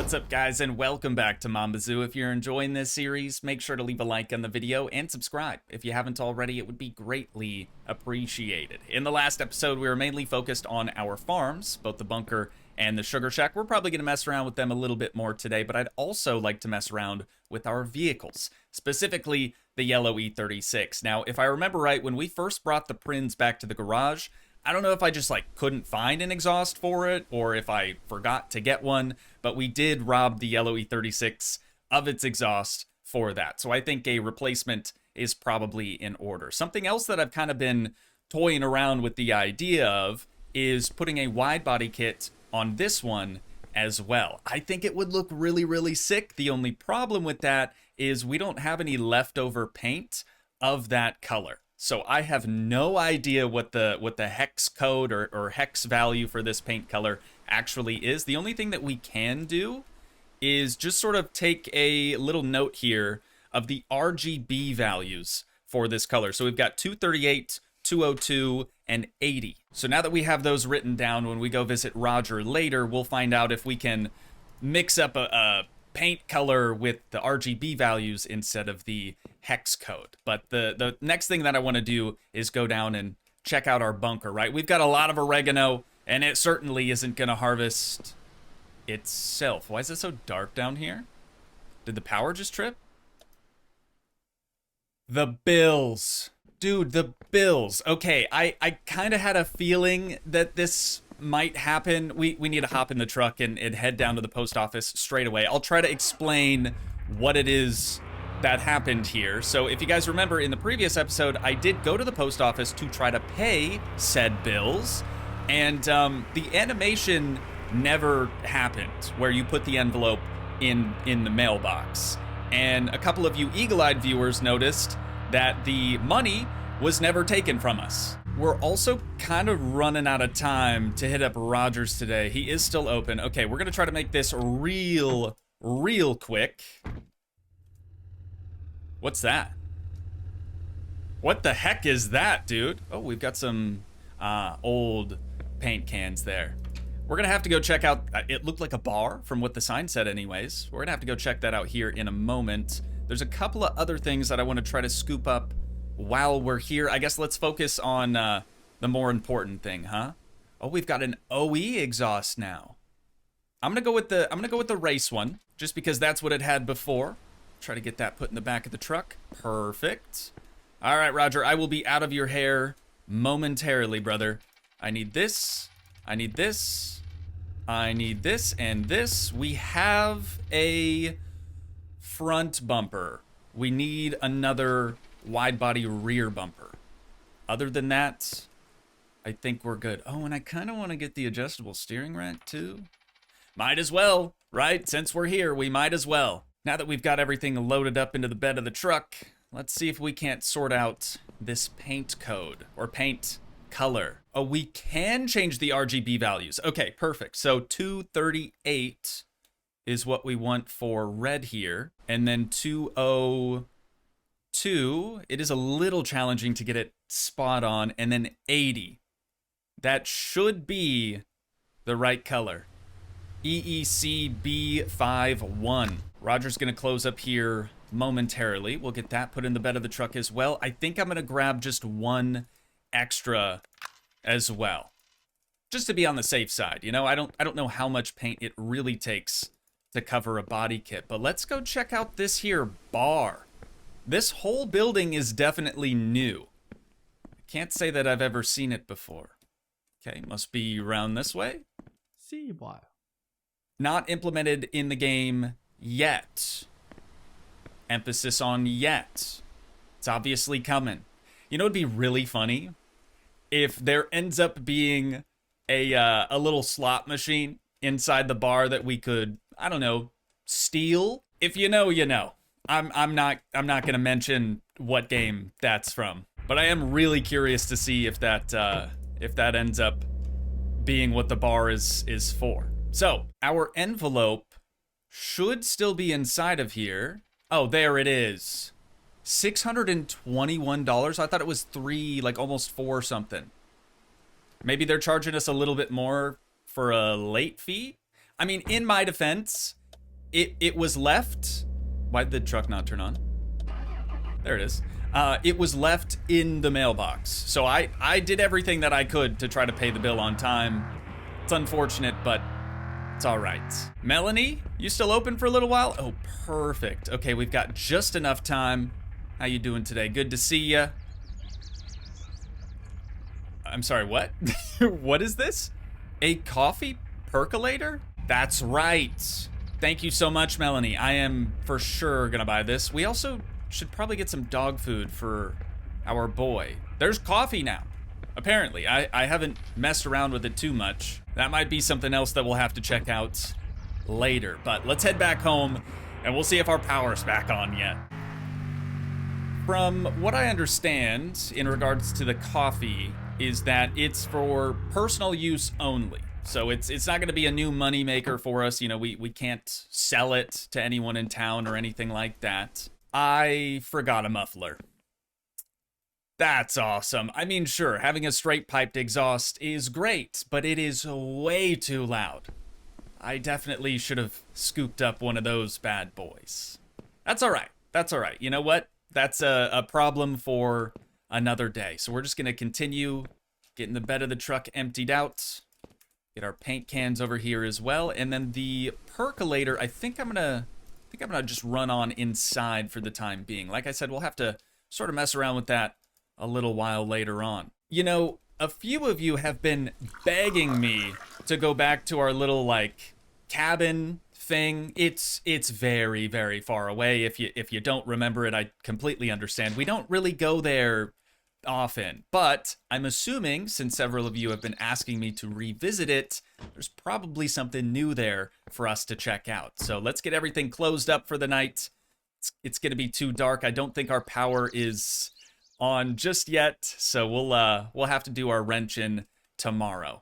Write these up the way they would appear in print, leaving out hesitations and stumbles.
What's up, guys, and welcome back to Mon Bazou. If you're enjoying this series, make sure to leave a like on the video and subscribe. If you haven't already, it would be greatly appreciated. In the last episode, we were mainly focused on our farms, both the bunker and the sugar shack. We're probably going to mess around with them a little bit more today, but I'd also like to mess around with our vehicles, specifically the yellow E36. Now, if I remember right, when we first brought the Prins back to the garage, I don't know if I just couldn't find an exhaust for it or if I forgot to get one, but we did rob the yellow E36 of its exhaust for that. So I think a replacement is probably in order. Something else that I've kind of been toying around with the idea of is putting a wide body kit on this one as well. I think it would look really, really sick. The only problem with that is we don't have any leftover paint of that color. So I have no idea what the hex code or hex value for this paint color actually is. The only thing that we can do is just sort of take a little note here of the RGB values for this color. So we've got 238, 202, and 80. So now that we have those written down, when we go visit Roger later, we'll find out if we can mix up a paint color with the RGB values instead of the hex code. But the next thing that I want to do is go down and check out our bunker, right? We've got a lot of oregano, and it certainly isn't going to harvest itself. Why is it so dark down here? Did the power just trip? The bills. Dude, the bills. Okay, I kind of had a feeling that this might happen. We need to hop in the truck and head down to the post office straight away. I'll try to explain what it is that happened here. So if you guys remember in the previous episode, I did go to the post office to try to pay said bills, and the animation never happened where you put the envelope in the mailbox. And a couple of you eagle-eyed viewers noticed that the money was never taken from us. We're also kind of running out of time to hit up Rogers today. He is still open. Okay, we're gonna try to make this real quick. What's that? What the heck is that, dude? Oh, we've got some old paint cans there. We're gonna have to go check out, it looked like a bar from what the sign said anyways. We're gonna have to go check that out here in a moment. There's a couple of other things that I wanna try to scoop up while we're here. I guess let's focus on the more important thing, huh? Oh, we've got an OE exhaust now. I'm gonna go with the race one, just because that's what it had before. Try to get that put in the back of the truck. Perfect. All right, Roger, I will be out of your hair momentarily, brother. I need this. I need this. I need this and this. We have a front bumper. We need another wide body rear bumper. Other than that, I think we're good. Oh, and I kind of want to get the adjustable steering rack too. Might as well, right? Since we're here, we might as well. Now that we've got everything loaded up into the bed of the truck, let's see if we can't sort out this paint code or paint color. Oh, we can change the RGB values. Okay, perfect. So 238 is what we want for red here. And then 202, it is a little challenging to get it spot on. And then 80, that should be the right color. EECB51. Roger's gonna close up here momentarily. We'll get that put in the bed of the truck as well. I think I'm gonna grab just one extra as well, just to be on the safe side. You know, I don't know how much paint it really takes to cover a body kit, but let's go check out this here bar. This whole building is definitely new. I can't say that I've ever seen it before. Okay, must be around this way. See why? Not implemented in the game yet. Emphasis on yet. It's obviously coming. You know, it'd be really funny if there ends up being a little slot machine inside the bar that we could, I don't know, steal. If you know, you know. I'm not gonna mention what game that's from, but I am really curious to see if that ends up being what the bar is for. So our envelope should still be inside of here. Oh, there it is. $621. I thought it was almost $4 something. Maybe they're charging us a little bit more for a late fee. I mean, in my defense, it was left. Why did the truck not turn on? There it is. It was left in the mailbox. So I did everything that I could to try to pay the bill on time. It's unfortunate, but it's all right. Melanie, you still open for a little while? Oh, perfect. Okay, we've got just enough time. How you doing today? Good to see ya. I'm sorry, what? What is this? A coffee percolator? That's right. Thank you so much, Melanie. I am for sure gonna buy this. We also should probably get some dog food for our boy. There's coffee now. Apparently, I haven't messed around with it too much. That might be something else that we'll have to check out later. But let's head back home and we'll see if our power's back on yet. From what I understand in regards to the coffee is that it's for personal use only. So it's not gonna be a new money maker for us. You know, we can't sell it to anyone in town or anything like that. I forgot a muffler. That's awesome. I mean, sure, having a straight piped exhaust is great, but it is way too loud. I definitely should have scooped up one of those bad boys. That's all right. That's all right. You know what? That's a problem for another day. So we're just gonna continue getting the bed of the truck emptied out. Get our paint cans over here as well, and then the percolator. I think I'm gonna just run on inside for the time being. Like I said, we'll have to sort of mess around with that a little while later on. You know, a few of you have been begging me to go back to our little like cabin thing. It's very, very far away. If you don't remember it, I completely understand. We don't really go there often, but I'm assuming since several of you have been asking me to revisit it, there's probably something new there for us to check out. So let's get everything closed up for the night. It's gonna be too dark. I don't think our power is on just yet, so we'll have to do our wrench-in tomorrow.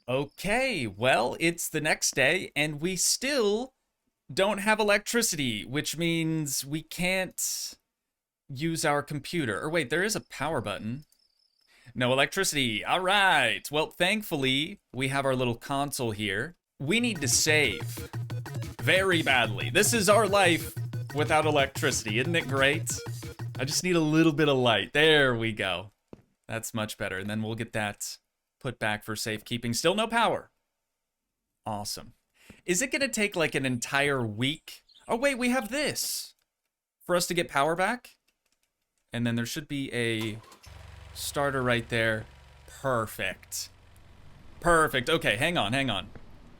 Okay, well, it's the next day and we still don't have electricity, which means we can't use our computer. Or wait, there is a power button. No electricity. All right. Well, thankfully, we have our little console here. We need to save very badly. This is our life without electricity. Isn't it great? I just need a little bit of light. There we go. That's much better. And then we'll get that put back for safekeeping. Still no power. Awesome. Is it going to take like an entire week? Oh, wait, we have this for us to get power back. And then there should be a starter right there. Perfect. Perfect. Okay, hang on.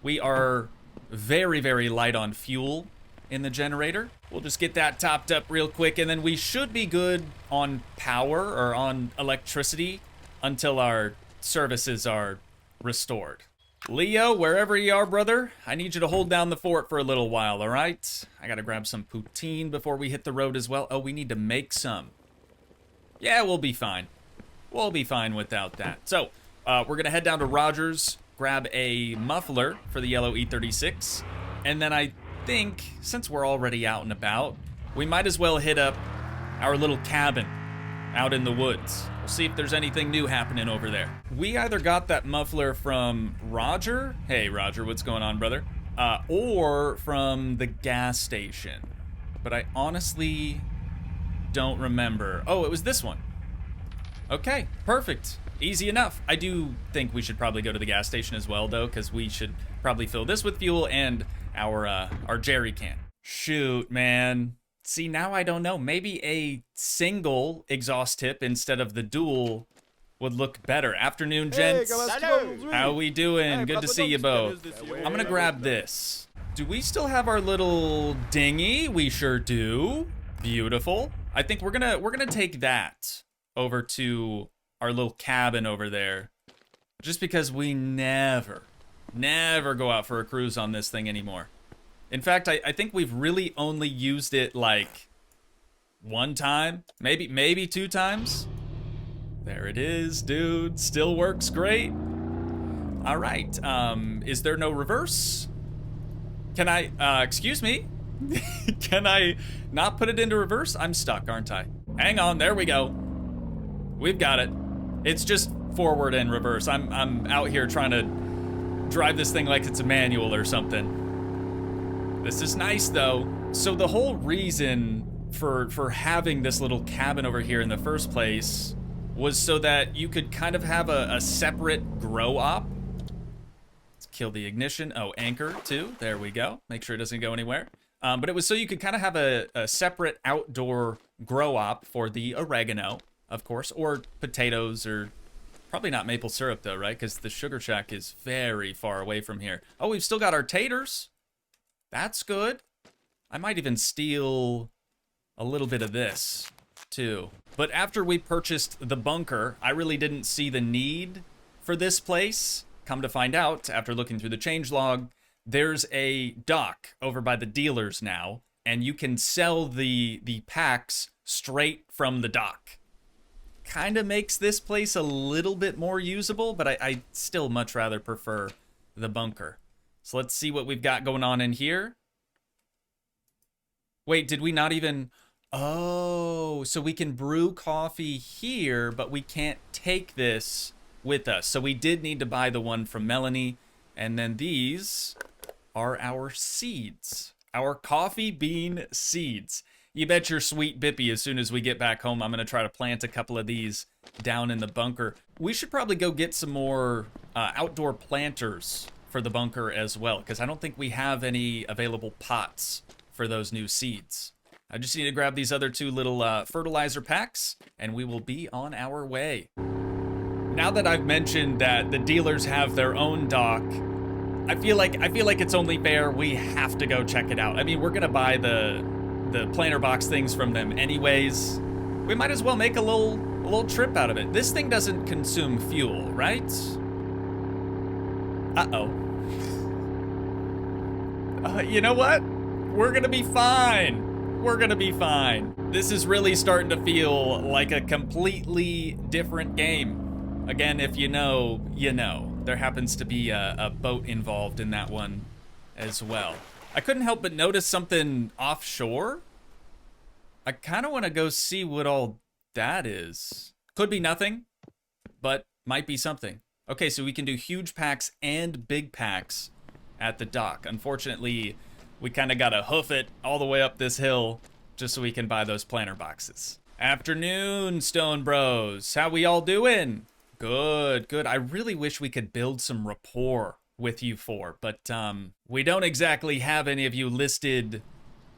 We are very, very light on fuel in the generator. We'll just get that topped up real quick, and then we should be good on power or on electricity until our services are restored. Leo, wherever you are, brother, I need you to hold down the fort for a little while, all right? I gotta grab some poutine before we hit the road as well. Oh, we need to make some. Yeah, we'll be fine. We'll be fine without that. So, we're gonna head down to Rogers, grab a muffler for the yellow E36, and then I think, since we're already out and about, we might as well hit up our little cabin out in the woods. We'll see if there's anything new happening over there. We either got that muffler from Roger. Hey, Roger, what's going on, brother? Or from the gas station. But I honestly don't remember. Oh, it was this one. Okay, perfect. Easy enough. I do think we should probably go to the gas station as well, though, because we should probably fill this with fuel and our jerry can. Shoot, man. See, now I don't know. Maybe a single exhaust tip instead of the dual would look better. Afternoon, gents. How we doing? Good to see you both. I'm gonna grab this. Do we still have our little dinghy? We sure do. Beautiful. I think we're gonna take that over to our little cabin over there, just because we never go out for a cruise on this thing anymore. In fact, I think we've really only used it like one time, maybe two times. There it is, dude. Still works great. All right. Is there no reverse? Can I, excuse me? Can I not put it into reverse? I'm stuck, aren't I? Hang on, there we go. We've got it. It's just forward and reverse. I'm out here trying to drive this thing like it's a manual or something. This is nice, though. So the whole reason for having this little cabin over here in the first place was so that you could kind of have a separate grow op. Let's kill the ignition. Oh, anchor, too. There we go. Make sure it doesn't go anywhere. But it was so you could kind of have a separate outdoor grow op for the oregano, of course, or potatoes, or probably not maple syrup, though, right? Because the sugar shack is very far away from here. Oh, we've still got our taters. That's good. I might even steal a little bit of this, too. But after we purchased the bunker, I really didn't see the need for this place. Come to find out, after looking through the changelog, there's a dock over by the dealers now, and you can sell the packs straight from the dock. Kind of makes this place a little bit more usable, but I still much rather prefer the bunker. So let's see what we've got going on in here. Wait, did we not even... Oh, so we can brew coffee here, but we can't take this with us. So we did need to buy the one from Melanie. And then these are our seeds. Our coffee bean seeds. You bet your sweet Bippy, as soon as we get back home, I'm going to try to plant a couple of these down in the bunker. We should probably go get some more outdoor planters for the bunker as well, because I don't think we have any available pots for those new seeds. I just need to grab these other two little fertilizer packs, and we will be on our way. Now that I've mentioned that the dealers have their own dock, I feel like it's only fair we have to go check it out. I mean, we're gonna buy the planter box things from them anyways. We might as well make a little trip out of it. This thing doesn't consume fuel, right? Uh-oh. You know what? We're gonna be fine. We're gonna be fine. This is really starting to feel like a completely different game. Again, if you know, you know. There happens to be a boat involved in that one as well. I couldn't help but notice something offshore. I kind of want to go see what all that is. Could be nothing, but might be something. Okay, so we can do huge packs and big packs at the dock. Unfortunately, we kind of got to hoof it all the way up this hill just so we can buy those planter boxes. Afternoon, Stone Bros. How we all doing? Good, good. I really wish we could build some rapport with you four, but we don't exactly have any of you listed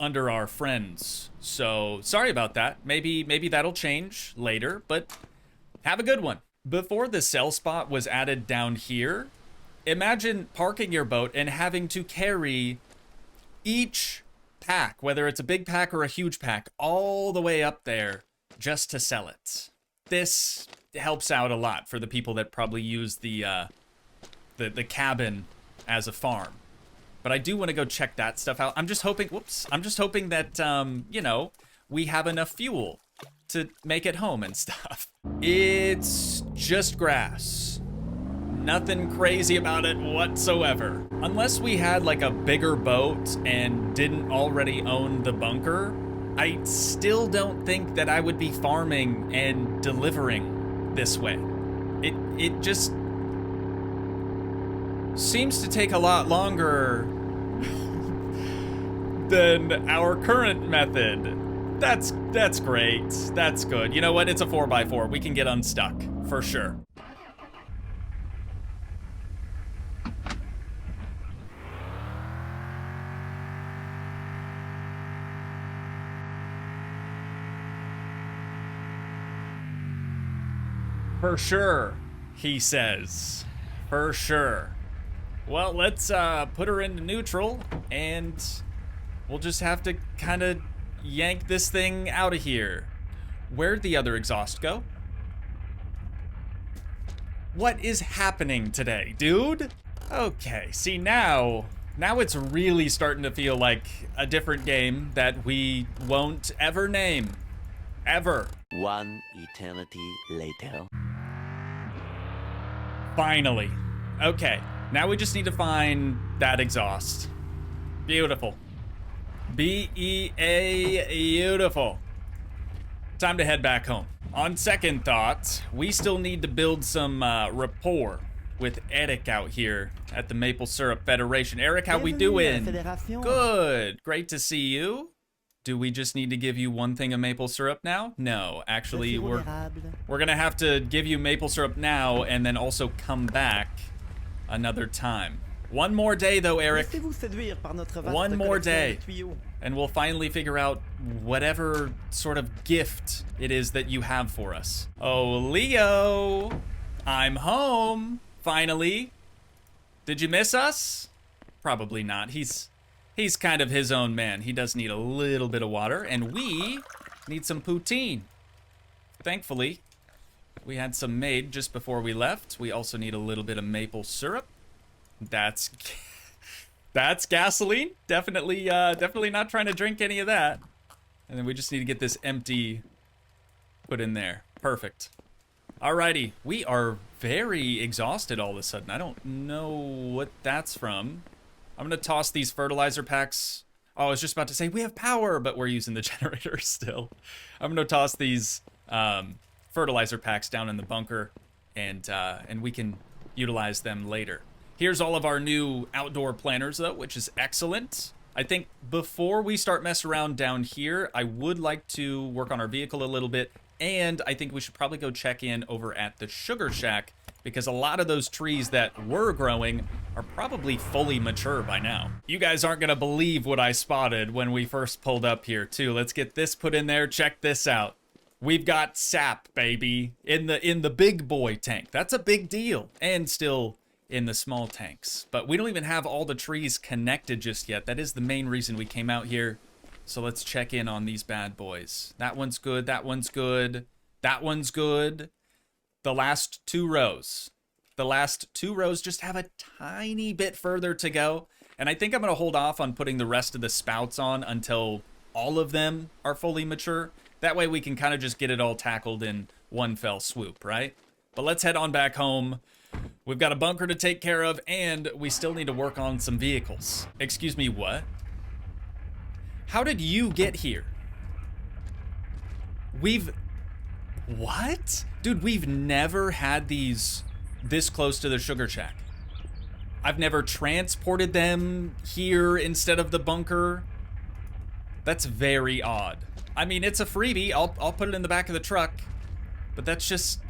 under our friends. So sorry about that. Maybe that'll change later, but have a good one. Before the sell spot was added down here, imagine parking your boat and having to carry each pack, whether it's a big pack or a huge pack, all the way up there just to sell it. This helps out a lot for the people that probably use the cabin as a farm. But I do want to go check that stuff out. I'm just hoping, I'm just hoping that, you know, we have enough fuel to make it home and stuff. It's just grass. Nothing crazy about it whatsoever. Unless we had like a bigger boat and didn't already own the bunker, I still don't think that I would be farming and delivering this way. It just seems to take a lot longer than our current method. That's great. That's good. You know what? It's a 4x4. We can get unstuck for sure. For sure, he says. For sure. Well, let's put her into neutral, and we'll just have to kind of yank this thing out of here. Where'd the other exhaust go? What is happening today, dude? Okay, see now it's really starting to feel like a different game that we won't ever name. Ever. One eternity later. Finally. Okay, now we just need to find that exhaust. Beautiful. Beautiful. Time to head back home. On second thought, we still need to build some rapport with Eric out here at the Maple Syrup Federation. Eric, how we Bienvenue à la doing? Fédération. Good. Great to see you. Do we just need to give you one thing of maple syrup now? No, actually, Le sirop we're d'érable. gonna have to give you maple syrup now and then also come back another time. One more day though, Eric, Laissez-vous séduire par notre vaste One more collection day. de tuyaux. and we'll finally figure out whatever sort of gift it is that you have for us. Oh, Leo, I'm home, finally. Did you miss us? Probably not. He's kind of his own man. He does need a little bit of water, and we need some poutine. Thankfully, we had some made just before we left. We also need a little bit of maple syrup. That's gasoline. Definitely not trying to drink any of that. And then we just need to get this empty put in there. Perfect. Alrighty, we are very exhausted all of a sudden. I don't know what that's from. I'm gonna toss these fertilizer packs. Oh, I was just about to say we have power, but we're using the generator still. I'm gonna toss these fertilizer packs down in the bunker, and we can utilize them later. Here's all of our new outdoor planters, though, which is excellent. I think before we start messing around down here, I would like to work on our vehicle a little bit, and I think we should probably go check in over at the sugar shack, because a lot of those trees that were growing are probably fully mature by now. You guys aren't gonna believe what I spotted when we first pulled up here, too. Let's get this put in there. Check this out. We've got sap, baby, in the big boy tank. That's a big deal. And still in the small tanks. But we don't even have all the trees connected just yet. That is the main reason we came out here. So let's check in on these bad boys. That one's good. That one's good. That one's good. The last two rows. The last two rows just have a tiny bit further to go. And I think I'm going to hold off on putting the rest of the spouts on until all of them are fully mature. That way we can kind of just get it all tackled in one fell swoop, right? But let's head on back home. We've got a bunker to take care of, and we still need to work on some vehicles. Excuse me, what? How did you get here? What? Dude, we've never had these this close to the sugar shack. I've never transported them here instead of the bunker. That's very odd. I mean, it's a freebie. I'll put it in the back of the truck, but that's just,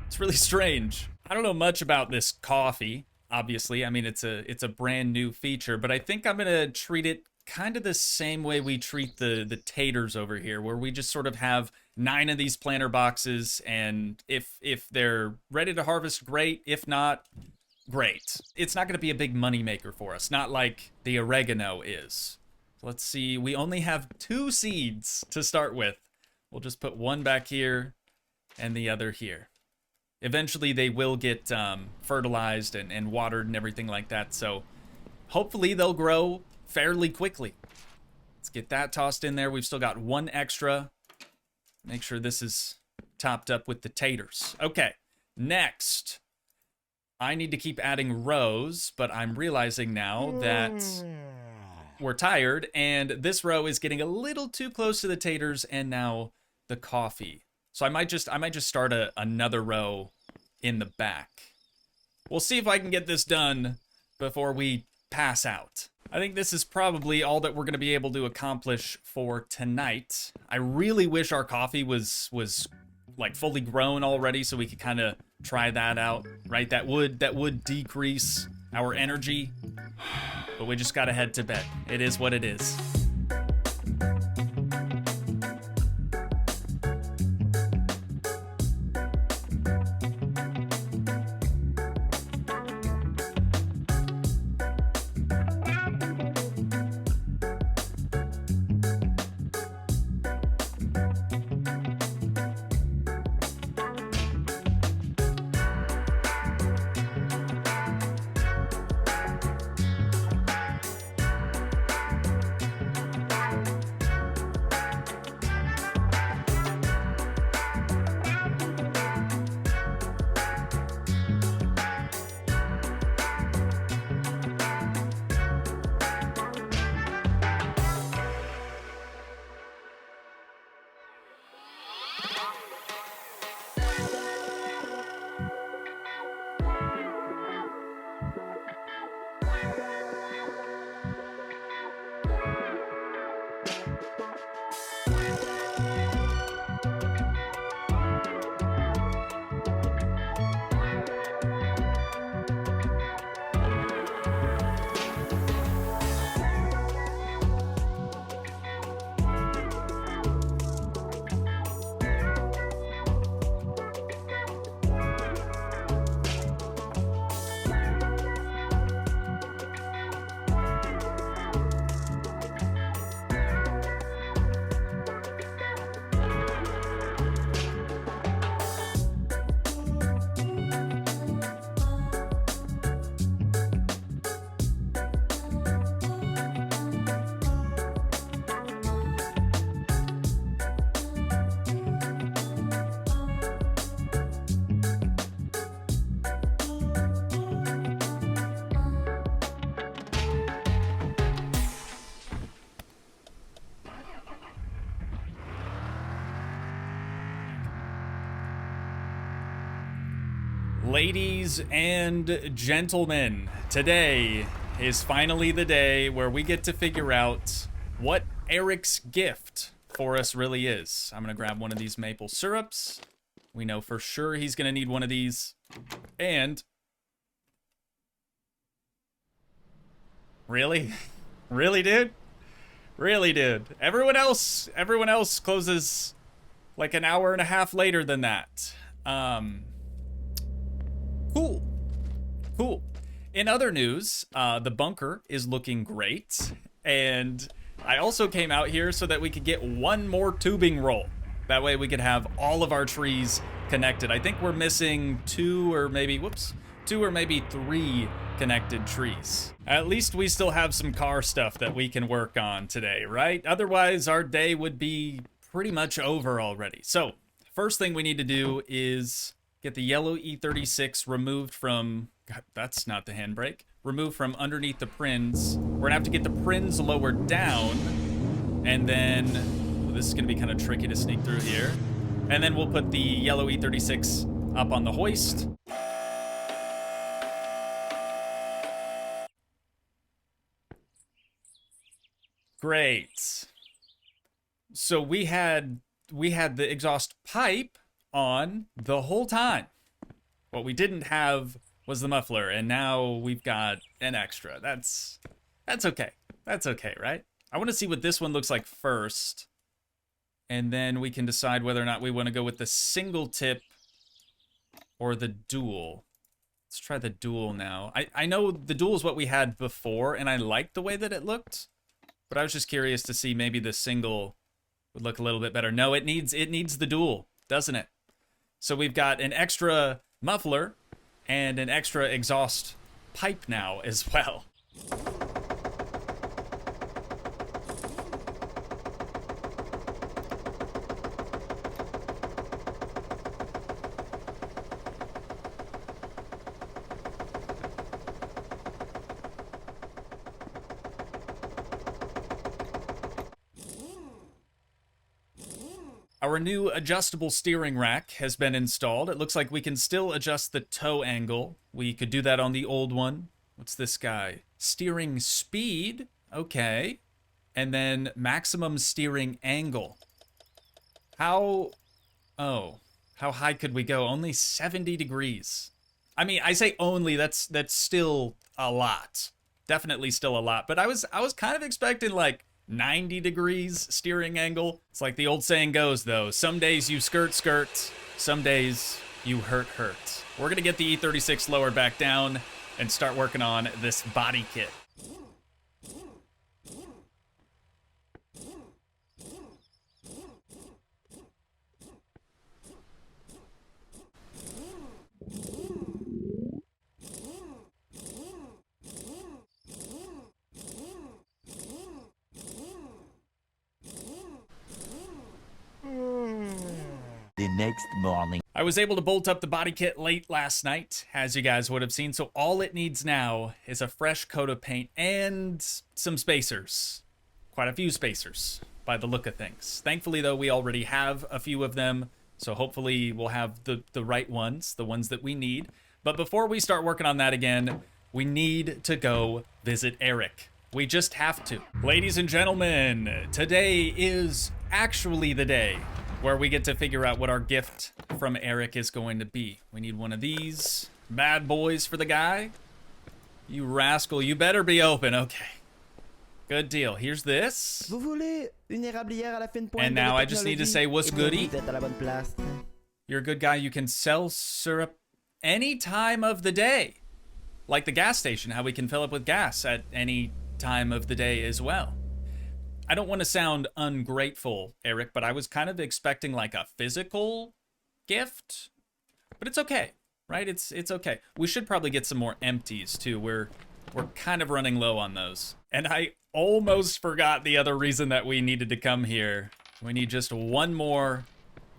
it's really strange. I don't know much about this coffee, obviously. I mean, it's a brand new feature, but I think I'm gonna treat it kind of the same way we treat the taters over here, where we just sort of have 9 of these planter boxes, and if they're ready to harvest, great. If not, great. It's not gonna be a big money maker for us, not like the oregano is. Let's see, we only have 2 seeds to start with. We'll just put one back here and the other here. Eventually they will get fertilized and watered and everything like that, so hopefully they'll grow fairly quickly. Let's get that tossed in there. We've still got 1 extra. Make sure this is topped up with the taters. Okay, next. I need to keep adding rows, but I'm realizing now that we're tired, and this row is getting a little too close to the taters and now the coffee. So I might just start another row in the back. We'll see if I can get this done before we pass out. I think this is probably all that we're going to be able to accomplish for tonight. I really wish our coffee was like fully grown already, so we could kind of try that out, right? That would decrease our energy, but we just got to head to bed. It is what it is. Ladies and gentlemen, today is finally the day where we get to figure out what Eric's gift for us really is. I'm gonna grab one of these maple syrups. We know for sure he's gonna need one of these. And... Really? Really, dude? Really, dude? Everyone else closes like an hour and a half later than that. Cool. Cool. In other news, the bunker is looking great. And I also came out here so that we could get one more tubing roll. That way we could have all of our trees connected. I think we're missing two or maybe three connected trees. At least we still have some car stuff that we can work on today, right? Otherwise, our day would be pretty much over already. So, first thing we need to do is get the yellow E36 removed from... God, that's not the handbrake. Removed from underneath the prins. We're gonna have to get the prins lowered down. And then... Well, this is gonna be kind of tricky to sneak through here. And then we'll put the yellow E36 up on the hoist. Great. So we had the exhaust pipe on the whole time. What we didn't have was the muffler, and now we've got an extra. That's okay. That's okay, right? I want to see what this one looks like first, and then we can decide whether or not we want to go with the single tip or the dual. Let's try the dual now. I know the dual is what we had before, and I liked the way that it looked, but I was just curious to see maybe the single would look a little bit better. No, it needs the dual, doesn't it? So we've got an extra muffler and an extra exhaust pipe now as well. Our new adjustable steering rack has been installed. It looks like we can still adjust the toe angle. We could do that on the old one. What's this guy? Steering speed. Okay. And then maximum steering angle. How high could we go? Only 70 degrees. I mean, I say only, that's still a lot. Definitely still a lot. But I was kind of expecting like 90 degrees steering angle. It's like the old saying goes, though. Some days you skirt, some days you hurt. We're gonna get the E36 lowered back down and start working on this body kit. The next morning. I was able to bolt up the body kit late last night, as you guys would have seen, so all it needs now is a fresh coat of paint and some spacers. Quite a few spacers, by the look of things. Thankfully, though, we already have a few of them, so hopefully we'll have the right ones, the ones that we need. But before we start working on that again, we need to go visit Eric. We just have to. Ladies and gentlemen, today is actually the day where we get to figure out what our gift from Eric is going to be. We need one of these bad boys for the guy. You rascal, you better be open. Okay. Good deal. Here's this. And now I just need to say, what's goody? You're a good guy. You can sell syrup any time of the day. Like the gas station, how we can fill up with gas at any time of the day as well. I don't want to sound ungrateful, Eric, but I was kind of expecting like a physical gift. But it's okay, right? It's okay. We should probably get some more empties too. We're kind of running low on those. And I almost forgot the other reason that we needed to come here. We need just one more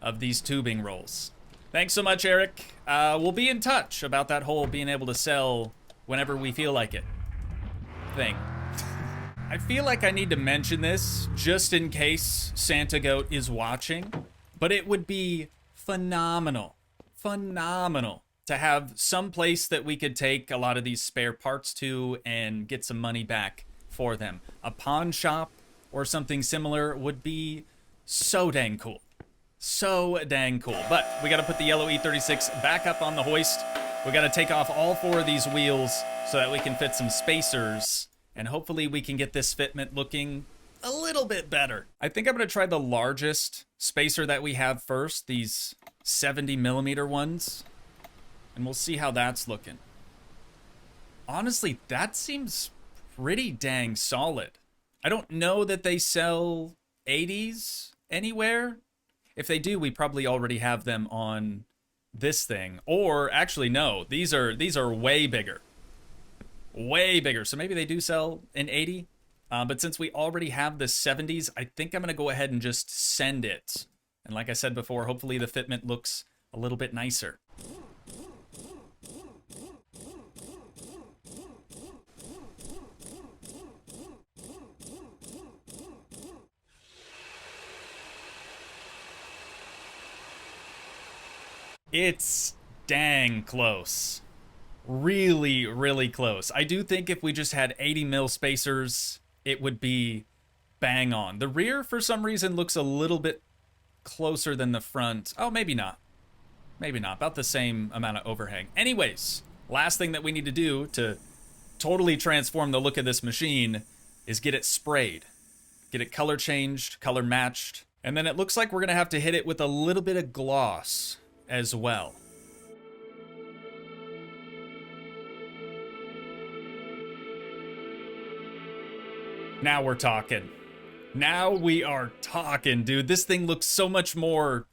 of these tubing rolls. Thanks so much, Eric. We'll be in touch about that whole being able to sell whenever we feel like it thing. I feel like I need to mention this just in case Santa Goat is watching, but it would be phenomenal to have some place that we could take a lot of these spare parts to and get some money back for them. A pawn shop or something similar would be so dang cool. So dang cool. But we got to put the yellow E36 back up on the hoist. We got to take off all 4 of these wheels so that we can fit some spacers. And hopefully we can get this fitment looking a little bit better. I think I'm going to try the largest spacer that we have first. These 70mm ones. And we'll see how that's looking. Honestly, that seems pretty dang solid. I don't know that they sell 80s anywhere. If they do, we probably already have them on this thing. Or actually, no, these are way bigger. Way bigger. So maybe they do sell an 80. But since we already have the 70s, I think I'm going to go ahead and just send it. And like I said before, hopefully the fitment looks a little bit nicer. It's dang close. Really, really close. I do think if we just had 80mm spacers, it would be bang on. The rear, for some reason, looks a little bit closer than the front. Oh, maybe not. Maybe not. About the same amount of overhang. Anyways, last thing that we need to do to totally transform the look of this machine is get it sprayed. Get it color changed, color matched. And then it looks like we're going to have to hit it with a little bit of gloss as well. Now we're talking. Now we are talking, dude. This thing looks so much more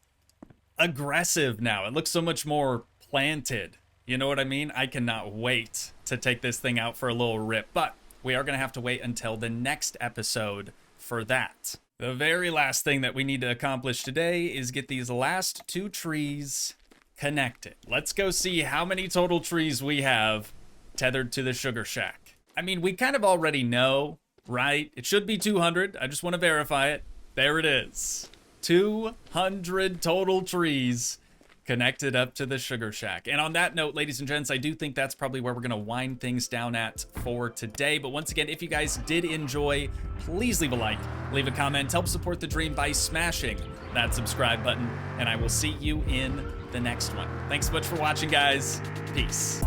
aggressive now. It looks so much more planted. You know what I mean? I cannot wait to take this thing out for a little rip, but we are going to have to wait until the next episode for that. The very last thing that we need to accomplish today is get these last 2 trees connected. Let's go see how many total trees we have tethered to the sugar shack. I mean, we kind of already know, right? It should be 200. I just want to verify it. There it is. 200 total trees connected up to the sugar shack. And on that note, ladies and gents, I do think that's probably where we're going to wind things down at for today. But once again, if you guys did enjoy, please leave a like, leave a comment, help support the dream by smashing that subscribe button, and I will see you in the next one. Thanks so much for watching, guys. Peace.